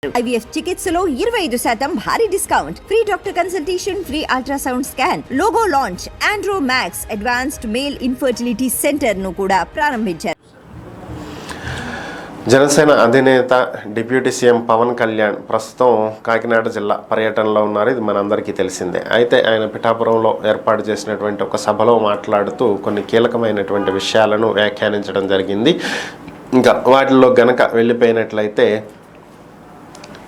IVF చికిత్సలో 25% భారీ discount, free doctor consultation, free ultrasound scan, logo launch, Andro max advanced male infertility centre ను కూడా ప్రారంభించారు. జనసేన అధినేత డిప్యూటీ సీఎం పవన్ కళ్యాణ్ ప్రస్తుతం కాకినాడ జిల్లా పర్యటనలో ఉన్నారు. ఇది మనందరికీ తెలిసిందే. అయితే ఆయన పిఠాపురంలో ఏర్పాటు చేసినటువంటి ఒక సభలో మాట్లాడుతూ కొన్ని కీలకమైనటువంటి విషయాలను వ్యాఖ్యానించడం జరిగింది. ఇంకా వాటిల్లో గనక వెళ్ళిపోయినట్లయితే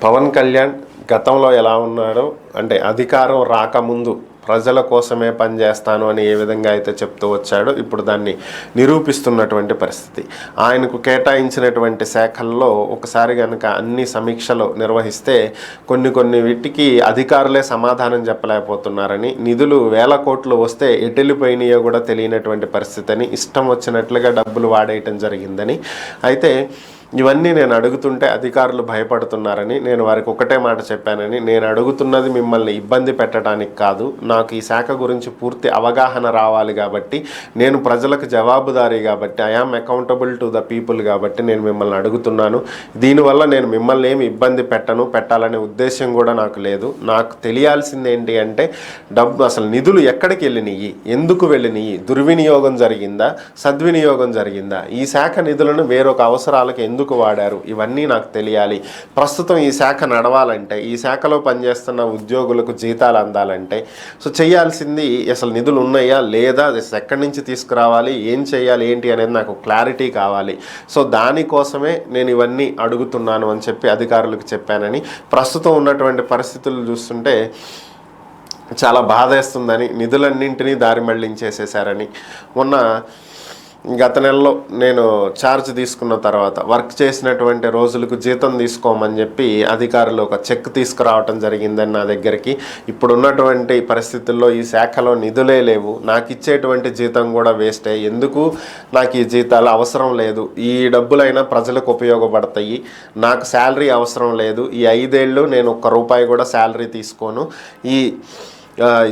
పవన్ కళ్యాణ్ గతంలో ఎలా ఉన్నాడో, అంటే అధికారం రాకముందు ప్రజల కోసమే పనిచేస్తాను అని ఏ విధంగా అయితే చెప్తూ వచ్చాడో ఇప్పుడు దాన్ని నిరూపిస్తున్నటువంటి పరిస్థితి. ఆయనకు కేటాయించినటువంటి శాఖల్లో ఒకసారి కనుక అన్ని సమీక్షలు నిర్వహిస్తే కొన్ని వీటికి అధికారులే సమాధానం చెప్పలేకపోతున్నారని, నిధులు 1000 కోట్లు వస్తే ఎటెళ్ళిపోయినాయో కూడా తెలియనటువంటి పరిస్థితి అని, ఇష్టం వచ్చినట్లుగా డబ్బులు వాడేయటం జరిగిందని. అయితే ఇవన్నీ నేను అడుగుతుంటే అధికారులు భయపడుతున్నారని, నేను వారికి ఒకటే మాట చెప్పానని, నేను అడుగుతున్నది మిమ్మల్ని ఇబ్బంది పెట్టడానికి కాదు, నాకు ఈ శాఖ గురించి పూర్తి అవగాహన రావాలి కాబట్టి, నేను ప్రజలకు జవాబుదారీ కాబట్టి, I am accountable to the people కాబట్టి నేను మిమ్మల్ని అడుగుతున్నాను. దీనివల్ల నేను మిమ్మల్ని ఏమి ఇబ్బంది పెట్టాలనే ఉద్దేశం కూడా నాకు లేదు. నాకు తెలియాల్సింది ఏంటి అంటే డబ్బు అసలు నిధులు ఎక్కడికి వెళ్ళినాయి, ఎందుకు వెళ్ళినాయి, దుర్వినియోగం జరిగిందా, సద్వినియోగం జరిగిందా, ఈ శాఖ నిధులను వేరొక అవసరాలకు ఎందుకు వాడారు, ఇవన్నీ నాకు తెలియాలి. ప్రస్తుతం ఈ శాఖ నడవాలంటే, ఈ శాఖలో పనిచేస్తున్న ఉద్యోగులకు జీతాలు అందాలంటే చేయాల్సింది అసలు నిధులు ఉన్నాయా లేదా, ఎక్కడి నుంచి తీసుకురావాలి, ఏం చేయాలి, ఏంటి అనేది నాకు క్లారిటీ కావాలి. దానికోసమే నేను ఇవన్నీ అడుగుతున్నాను అని చెప్పి అధికారులకు చెప్పానని, ప్రస్తుతం ఉన్నటువంటి పరిస్థితులు చూస్తుంటే చాలా బాధేస్తుందని, నిధులన్నింటినీ దారి మళ్లించేసేసారని, గత నెలలో నేను ఛార్జ్ తీసుకున్న తర్వాత వర్క్ చేసినటువంటి రోజులకు జీతం తీసుకోమని చెప్పి అధికారులు ఒక చెక్ తీసుకురావటం జరిగిందని నా దగ్గరికి. ఇప్పుడు ఉన్నటువంటి పరిస్థితుల్లో ఈ శాఖలో నిధులే లేవు, నాకు ఇచ్చేటువంటి జీతం కూడా వేస్టే, ఎందుకు నాకు ఈ జీతాలు అవసరం లేదు, ఈ డబ్బులైనా ప్రజలకు ఉపయోగపడతాయి, నాకు శాలరీ అవసరం లేదు, ఈ 5 ఏళ్ళు నేను ₹1 కూడా శాలరీ తీసుకోను, ఈ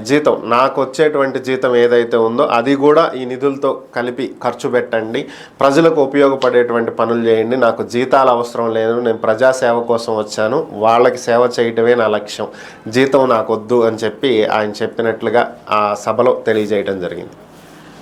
జీతం నాకు వచ్చేటువంటి జీతం ఏదైతే ఉందో అది కూడా ఈ నిధులతో కలిపి ఖర్చు పెట్టండి, ప్రజలకు ఉపయోగపడేటువంటి పనులు చేయండి, నాకు జీతాలు అవసరం లేదు, నేను ప్రజాసేవ కోసం వచ్చాను, వాళ్ళకి సేవ చేయటమే నా లక్ష్యం, జీతం నాకు వద్దు అని చెప్పి ఆయన చెప్పినట్లుగా ఆ సభలో తెలియజేయడం జరిగింది.